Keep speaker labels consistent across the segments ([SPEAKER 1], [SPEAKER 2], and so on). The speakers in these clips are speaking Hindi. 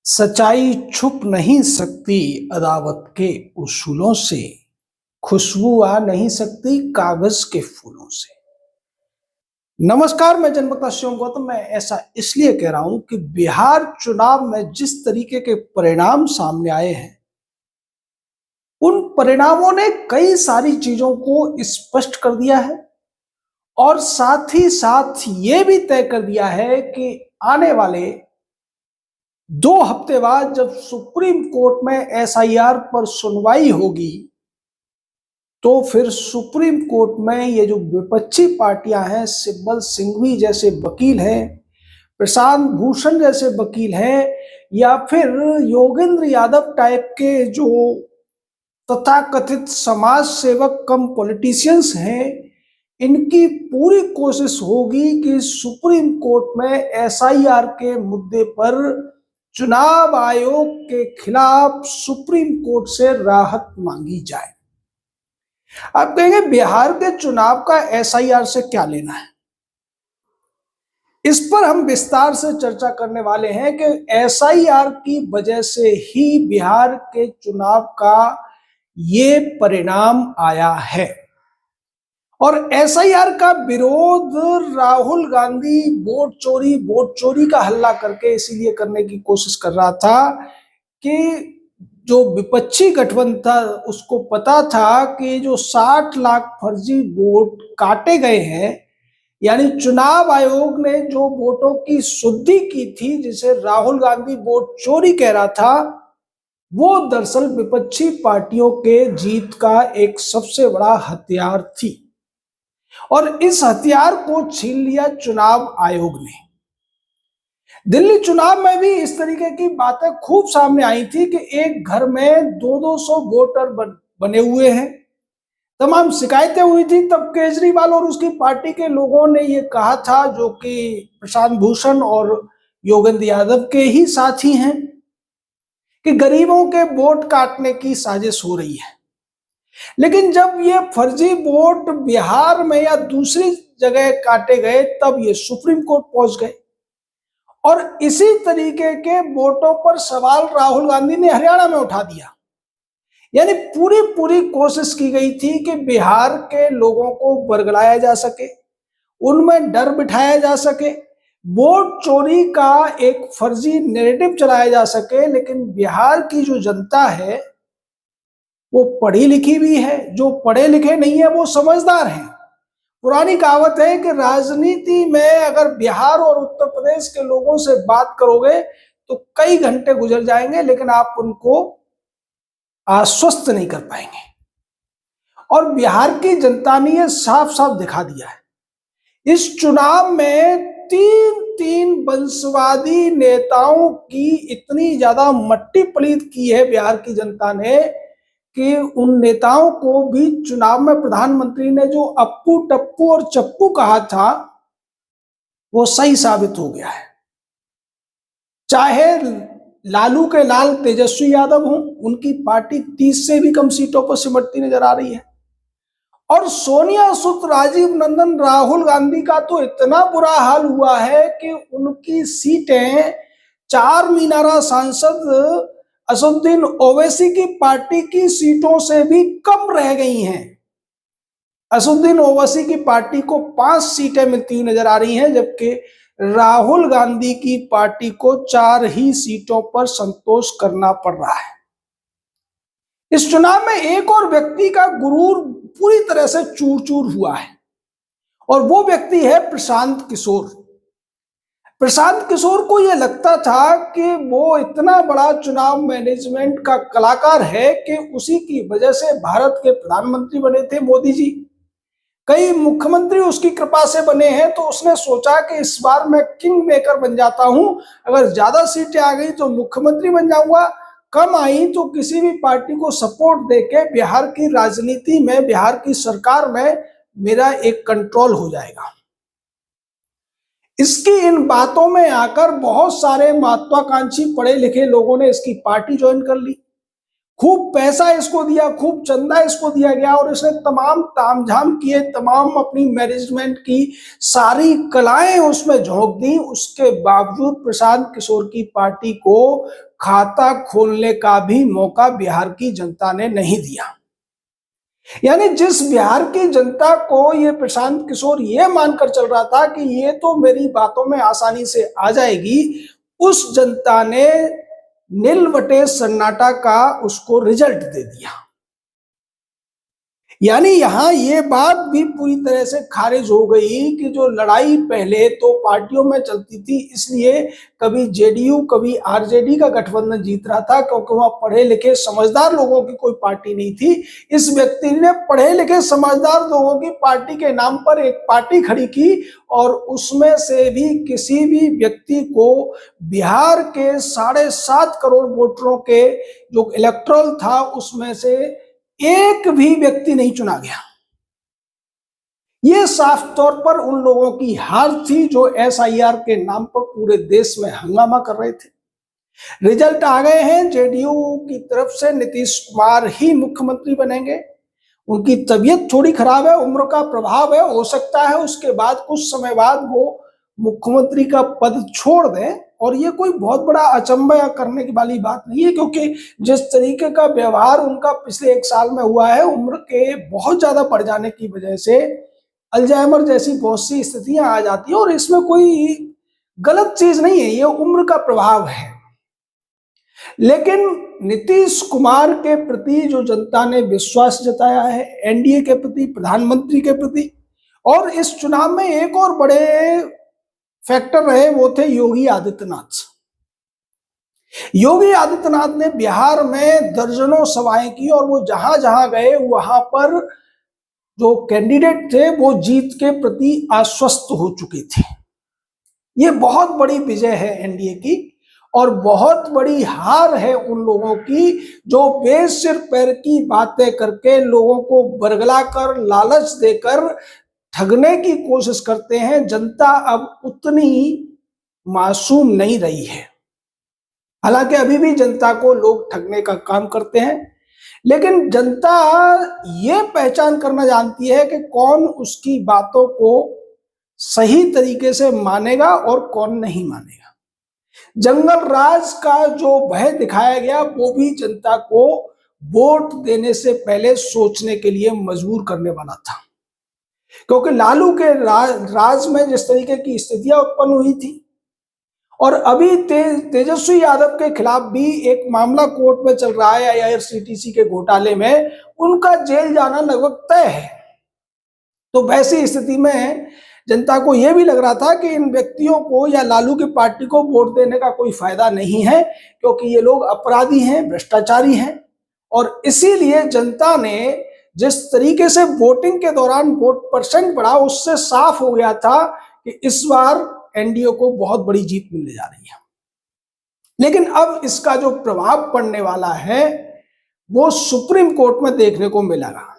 [SPEAKER 1] सच्चाई छुप नहीं सकती अदावत के उसूलों से, खुशबू आ नहीं सकती कागज के फूलों से। नमस्कार, मैं जनपद शिवम गौतम। मैं ऐसा इसलिए कह रहा हूं कि बिहार चुनाव में जिस तरीके के परिणाम सामने आए हैं, उन परिणामों ने कई सारी चीजों को स्पष्ट कर दिया है और साथ ही साथ ये भी तय कर दिया है कि आने वाले 2 हफ्ते बाद जब सुप्रीम कोर्ट में एसआईआर पर सुनवाई होगी, तो फिर सुप्रीम कोर्ट में ये जो विपक्षी पार्टियां हैं, सिब्बल सिंघवी जैसे वकील हैं, प्रशांत भूषण जैसे वकील हैं, या फिर योगेंद्र यादव टाइप के जो तथाकथित समाज सेवक कम पॉलिटिशियंस हैं, इनकी पूरी कोशिश होगी कि सुप्रीम कोर्ट में एसआईआर के मुद्दे पर चुनाव आयोग के खिलाफ सुप्रीम कोर्ट से राहत मांगी जाए। आप कहेंगे बिहार के चुनाव का एसआईआर से क्या लेना है? इस पर हम विस्तार से चर्चा करने वाले हैं कि एसआईआर की वजह से ही बिहार के चुनाव का ये परिणाम आया है। और एसआईआर का विरोध राहुल गांधी वोट चोरी का हल्ला करके इसीलिए करने की कोशिश कर रहा था कि जो विपक्षी गठबंधन था उसको पता था कि जो 60 लाख फर्जी वोट काटे गए हैं, यानी चुनाव आयोग ने जो वोटों की शुद्धि की थी, जिसे राहुल गांधी वोट चोरी कह रहा था, वो दरअसल विपक्षी पार्टियों के जीत का एक सबसे बड़ा हथियार थी। और इस हथियार को छीन लिया चुनाव आयोग ने। दिल्ली चुनाव में भी इस तरीके की बातें खूब सामने आई थी कि एक घर में 200-200 वोटर बने हुए हैं। तमाम शिकायतें हुई थी। तब केजरीवाल और उसकी पार्टी के लोगों ने ये कहा था, जो कि प्रशांत भूषण और योगेंद्र यादव के ही साथी हैं, कि गरीबों के वोट काटने की साजिश हो रही है। लेकिन जब ये फर्जी वोट बिहार में या दूसरी जगह काटे गए, तब ये सुप्रीम कोर्ट पहुंच गए और इसी तरीके के वोटों पर सवाल राहुल गांधी ने हरियाणा में उठा दिया। यानी पूरी पूरी कोशिश की गई थी कि बिहार के लोगों को बरगलाया जा सके, उनमें डर बिठाया जा सके, वोट चोरी का एक फर्जी नैरेटिव चलाया जा सके। लेकिन बिहार की जो जनता है वो पढ़ी लिखी भी है, जो पढ़े लिखे नहीं है वो समझदार हैं। पुरानी कहावत है कि राजनीति में अगर बिहार और उत्तर प्रदेश के लोगों से बात करोगे तो कई घंटे गुजर जाएंगे, लेकिन आप उनको आश्वस्त नहीं कर पाएंगे। और बिहार की जनता ने यह साफ साफ दिखा दिया है। इस चुनाव में तीन तीन वंशवादी नेताओं की इतनी ज्यादा मट्टी पलीत की है बिहार की जनता ने कि उन नेताओं को भी चुनाव में प्रधानमंत्री ने जो अप्पू टप्पू और चप्पू कहा था, वो सही साबित हो गया है। चाहे लालू के लाल तेजस्वी यादव हों, उनकी पार्टी 30 से भी कम सीटों पर सिमटती नजर आ रही है। और सोनिया सुत राजीव नंदन राहुल गांधी का तो इतना बुरा हाल हुआ है कि उनकी सीटें चार मीनारा सांसद असदुद्दीन ओवैसी की पार्टी की सीटों से भी कम रह गई हैं। असदुद्दीन ओवैसी की पार्टी को 5 सीटें मिलती हुई नजर आ रही हैं, जबकि राहुल गांधी की पार्टी को 4 ही सीटों पर संतोष करना पड़ रहा है। इस चुनाव में एक और व्यक्ति का गुरूर पूरी तरह से चूर चूर हुआ है और वो व्यक्ति है प्रशांत किशोर। प्रशांत किशोर को यह लगता था कि वो इतना बड़ा चुनाव मैनेजमेंट का कलाकार है कि उसी की वजह से भारत के प्रधानमंत्री बने थे मोदी जी। कई मुख्यमंत्री उसकी कृपा से बने हैं, तो उसने सोचा कि इस बार मैं किंग मेकर बन जाता हूं। अगर ज्यादा सीटें आ गई तो मुख्यमंत्री बन जाऊंगा, कम आई तो किसी भी पार्टी को सपोर्ट देके बिहार की राजनीति में, बिहार की सरकार में मेरा एक कंट्रोल हो जाएगा। इसकी इन बातों में आकर बहुत सारे महत्वाकांक्षी पढ़े लिखे लोगों ने इसकी पार्टी ज्वाइन कर ली। खूब पैसा इसको दिया, खूब चंदा इसको दिया गया और इसने तमाम तामझाम किए, तमाम अपनी मैनेजमेंट की सारी कलाएं उसमें झोंक दी। उसके बावजूद प्रशांत किशोर की पार्टी को खाता खोलने का भी मौका बिहार की जनता ने नहीं दिया। यानी जिस बिहार की जनता को ये प्रशांत किशोर ये मानकर चल रहा था कि ये तो मेरी बातों में आसानी से आ जाएगी, उस जनता ने नीलवटे सन्नाटा का उसको रिजल्ट दे दिया। यानी यहां ये बात भी पूरी तरह से खारिज हो गई कि जो लड़ाई पहले तो पार्टियों में चलती थी, इसलिए कभी जेडीयू कभी आरजेडी का गठबंधन जीत रहा था, क्योंकि वहां पढ़े लिखे समझदार लोगों की कोई पार्टी नहीं थी। इस व्यक्ति ने पढ़े लिखे समझदार लोगों की पार्टी के नाम पर एक पार्टी खड़ी की और उसमें से भी किसी भी व्यक्ति को बिहार के 7.5 करोड़ वोटरों के जो इलेक्टोरल था उसमें से एक भी व्यक्ति नहीं चुना गया। यह साफ तौर पर उन लोगों की हार थी जो एसआईआर के नाम पर पूरे देश में हंगामा कर रहे थे। रिजल्ट आ गए हैं। जेडीयू की तरफ से नीतीश कुमार ही मुख्यमंत्री बनेंगे। उनकी तबीयत थोड़ी खराब है, उम्र का प्रभाव है, हो सकता है उसके बाद कुछ समय बाद वो मुख्यमंत्री का पद छोड़ दें। और ये कोई बहुत बड़ा अचंभा करने की वाली बात नहीं है, क्योंकि जिस तरीके का व्यवहार उनका पिछले 1 साल में हुआ है, उम्र के बहुत ज्यादा बढ़ जाने की वजह से अल्जाइमर जैसी बहुत सी स्थितियां आ जाती है और इसमें कोई गलत चीज नहीं है, ये उम्र का प्रभाव है। लेकिन नीतीश कुमार के प्रति जो जनता ने विश्वास जताया है, एनडीए के प्रति, प्रधानमंत्री के प्रति, और इस चुनाव में एक और बड़े फैक्टर रहे, वो थे योगी आदित्यनाथ। योगी आदित्यनाथ ने बिहार में दर्जनों सभाएं की और वो जहां जहां गए वहां पर जो कैंडिडेट थे वो जीत के प्रति आश्वस्त हो चुके थे। ये बहुत बड़ी विजय है एनडीए की और बहुत बड़ी हार है उन लोगों की जो बेसिर पैर की बातें करके लोगों को बरगला कर, लालच देकर ठगने की कोशिश करते हैं। जनता अब उतनी मासूम नहीं रही है। हालांकि अभी भी जनता को लोग ठगने का काम करते हैं, लेकिन जनता ये पहचान करना जानती है कि कौन उसकी बातों को सही तरीके से मानेगा और कौन नहीं मानेगा। जंगल राज का जो भय दिखाया गया वो भी जनता को वोट देने से पहले सोचने के लिए मजबूर करने वाला था, क्योंकि लालू के राज में जिस तरीके की स्थितियां उत्पन्न हुई थी और अभी तेजस्वी यादव के खिलाफ भी एक मामला कोर्ट में चल रहा है आईआरसीटीसी के घोटाले में, उनका जेल जाना लगभग तय है। तो वैसी स्थिति में जनता को यह भी लग रहा था कि इन व्यक्तियों को या लालू की पार्टी को वोट देने का कोई फायदा नहीं है, क्योंकि ये लोग अपराधी हैं, भ्रष्टाचारी हैं। और इसीलिए जनता ने जिस तरीके से वोटिंग के दौरान वोट परसेंट बढ़ा, उससे साफ हो गया था कि इस बार एनडीए को बहुत बड़ी जीत मिलने जा रही है। लेकिन अब इसका जो प्रभाव पड़ने वाला है वो सुप्रीम कोर्ट में देखने को मिलेगा।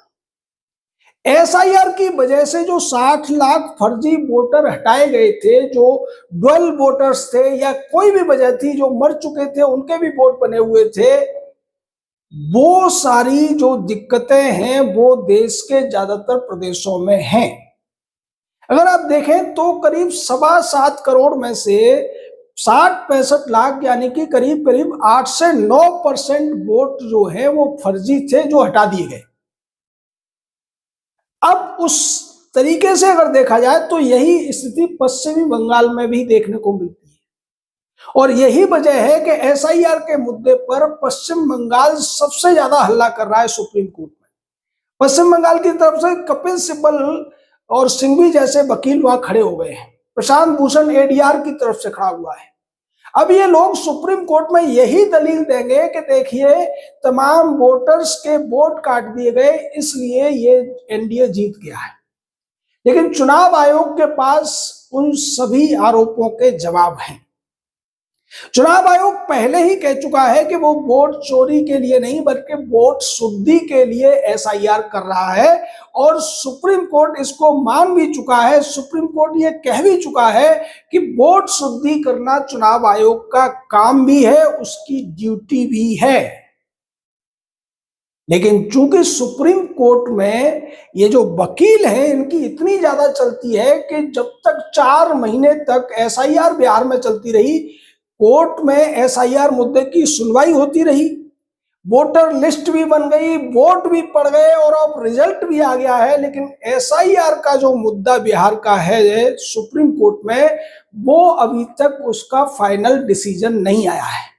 [SPEAKER 1] एसआईआर की वजह से जो 60 लाख फर्जी वोटर हटाए गए थे, जो डुअल वोटर्स थे या कोई भी वजह थी, जो मर चुके थे उनके भी वोट बने हुए थे, वो सारी जो दिक्कतें हैं वो देश के ज्यादातर प्रदेशों में हैं। अगर आप देखें तो करीब 7.25 करोड़ में से 60-65 लाख यानी कि करीब करीब 8 से 9% वोट जो है वो फर्जी थे, जो हटा दिए गए। अब उस तरीके से अगर देखा जाए तो यही स्थिति पश्चिमी बंगाल में भी देखने को मिलती है और यही वजह है कि एसआईआर के मुद्दे पर पश्चिम बंगाल सबसे ज्यादा हल्ला कर रहा है सुप्रीम कोर्ट में। पश्चिम बंगाल की तरफ से कपिल सिब्बल और सिंघवी जैसे वकील वहां खड़े हो गए हैं, प्रशांत भूषण एडीआर की तरफ से खड़ा हुआ है। अब ये लोग सुप्रीम कोर्ट में यही दलील देंगे कि देखिए तमाम वोटर्स के वोट काट दिए गए, इसलिए ये एनडीए जीत गया है। लेकिन चुनाव आयोग के पास उन सभी आरोपों के जवाब हैं। चुनाव आयोग पहले ही कह चुका है कि वो वोट चोरी के लिए नहीं बल्कि वोट शुद्धि के लिए एसआईआर कर रहा है और सुप्रीम कोर्ट इसको मान भी चुका है। सुप्रीम कोर्ट ये कह भी चुका है कि वोट शुद्धि करना चुनाव आयोग का काम भी है, उसकी ड्यूटी भी है। लेकिन चूंकि सुप्रीम कोर्ट में ये जो वकील हैं इनकी इतनी ज्यादा चलती है कि जब तक 4 महीने तक एसआईआर बिहार में चलती रही, कोर्ट में एसआईआर मुद्दे की सुनवाई होती रही, वोटर लिस्ट भी बन गई, वोट भी पड़ गए और अब रिजल्ट भी आ गया है, लेकिन एसआईआर का जो मुद्दा बिहार का है सुप्रीम कोर्ट में, वो अभी तक उसका फाइनल डिसीजन नहीं आया है।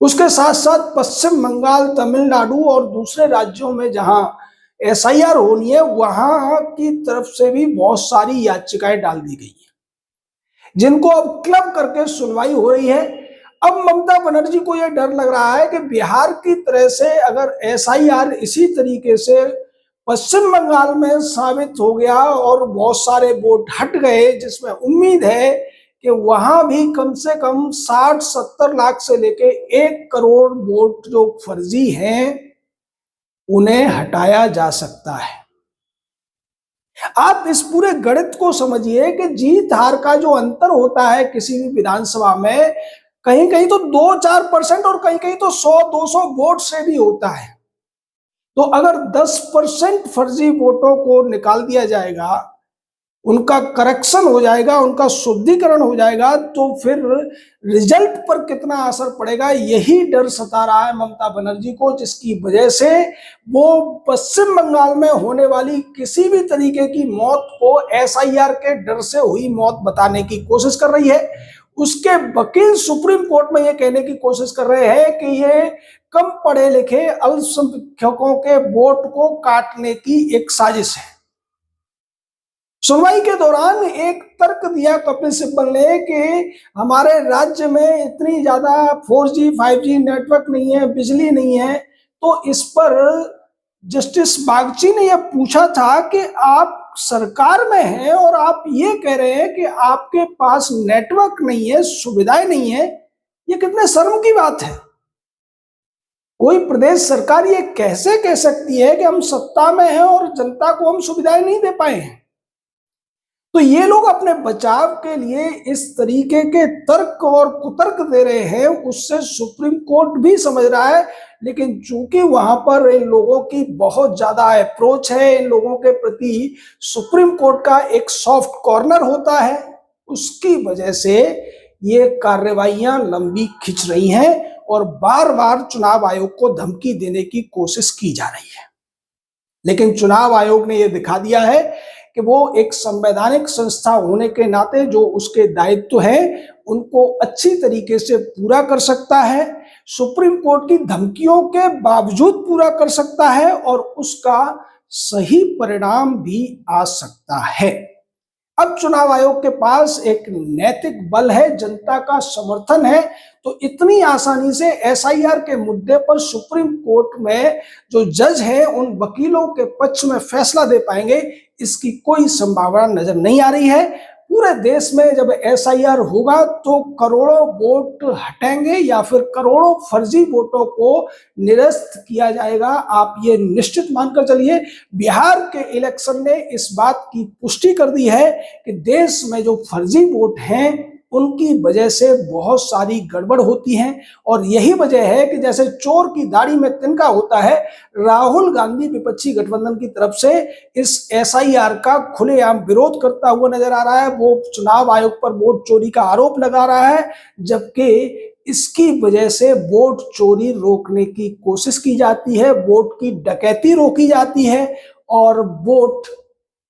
[SPEAKER 1] उसके साथ साथ पश्चिम बंगाल, तमिलनाडु और दूसरे राज्यों में जहां एसआईआर होनी है वहां की तरफ से भी बहुत सारी याचिकाएं डाल दी गई हैं, जिनको अब क्लब करके सुनवाई हो रही है। अब ममता बनर्जी को यह डर लग रहा है कि बिहार की तरह से अगर एसआईआर इसी तरीके से पश्चिम बंगाल में साबित हो गया और बहुत सारे वोट हट गए, जिसमें उम्मीद है कि वहां भी कम से कम 60-70 लाख से लेके 1 करोड़ वोट जो फर्जी हैं उन्हें हटाया जा सकता है। आप इस पूरे गणित को समझिए कि जीत हार का जो अंतर होता है किसी भी विधानसभा में, कहीं कहीं तो 2-4% और कहीं कहीं तो 100-200 वोट से भी होता है। तो अगर 10% फर्जी वोटों को निकाल दिया जाएगा, उनका करेक्शन हो जाएगा, उनका शुद्धिकरण हो जाएगा, तो फिर रिजल्ट पर कितना असर पड़ेगा, यही डर सता रहा है ममता बनर्जी को, जिसकी वजह से वो पश्चिम बंगाल में होने वाली किसी भी तरीके की मौत को एसआईआर के डर से हुई मौत बताने की कोशिश कर रही है। उसके वकील सुप्रीम कोर्ट में ये कहने की कोशिश कर रहे हैं कि ये कम पढ़े लिखे अल्पसंख्यकों के वोट को काटने की एक साजिश है। सुनवाई के दौरान एक तर्क दिया कपिल सिब्बल ने कि हमारे राज्य में इतनी ज्यादा 4G 5G नेटवर्क नहीं है, बिजली नहीं है, तो इस पर जस्टिस बागची ने यह पूछा था कि आप सरकार में हैं और आप ये कह रहे हैं कि आपके पास नेटवर्क नहीं है, सुविधाएं नहीं है, ये कितने शर्म की बात है। कोई प्रदेश सरकार ये कैसे कह सकती है कि हम सत्ता में हैं और जनता को हम सुविधाएं नहीं दे पाए हैं। तो ये लोग अपने बचाव के लिए इस तरीके के तर्क और कुतर्क दे रहे हैं, उससे सुप्रीम कोर्ट भी समझ रहा है, लेकिन चूंकि वहां पर इन लोगों की बहुत ज्यादा अप्रोच है, इन लोगों के प्रति सुप्रीम कोर्ट का एक सॉफ्ट कॉर्नर होता है, उसकी वजह से ये कार्रवाइयां लंबी खिंच रही हैं और बार बार चुनाव आयोग को धमकी देने की कोशिश की जा रही है। लेकिन चुनाव आयोग ने यह दिखा दिया है कि वो एक संवैधानिक संस्था होने के नाते जो उसके दायित्व हैं उनको अच्छी तरीके से पूरा कर सकता है, सुप्रीम कोर्ट की धमकियों के बावजूद पूरा कर सकता है और उसका सही परिणाम भी आ सकता है। अब चुनाव आयोग के पास एक नैतिक बल है, जनता का समर्थन है, तो इतनी आसानी से एसआईआर के मुद्दे पर सुप्रीम कोर्ट में जो जज हैं उन वकीलों के पक्ष में फैसला दे पाएंगे, इसकी कोई संभावना नजर नहीं आ रही है। पूरे देश में जब एसआईआर होगा तो करोड़ों वोट हटेंगे या फिर करोड़ों फर्जी वोटों को निरस्त किया जाएगा, आप ये निश्चित मानकर चलिए। बिहार के इलेक्शन ने इस बात की पुष्टि कर दी है कि देश में जो फर्जी वोट हैं उनकी वजह से बहुत सारी गड़बड़ होती है और यही वजह है कि जैसे चोर की दाढ़ी में तिनका होता है, राहुल गांधी विपक्षी गठबंधन की तरफ से इस एसआईआर का खुलेआम विरोध करता हुआ नजर आ रहा है। वो चुनाव आयोग पर वोट चोरी का आरोप लगा रहा है, जबकि इसकी वजह से वोट चोरी रोकने की कोशिश की जाती है, वोट की डकैती रोकी जाती है और वोट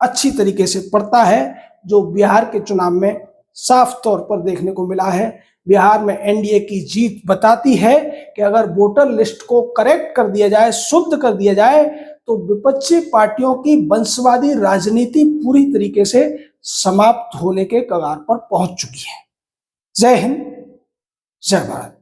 [SPEAKER 1] अच्छी तरीके से पड़ता है, जो बिहार के चुनाव में साफ तौर पर देखने को मिला है। बिहार में एनडीए की जीत बताती है कि अगर वोटर लिस्ट को करेक्ट कर दिया जाए, शुद्ध कर दिया जाए, तो विपक्षी पार्टियों की वंशवादी राजनीति पूरी तरीके से समाप्त होने के कगार पर पहुंच चुकी है। जय हिंद, जय भारत।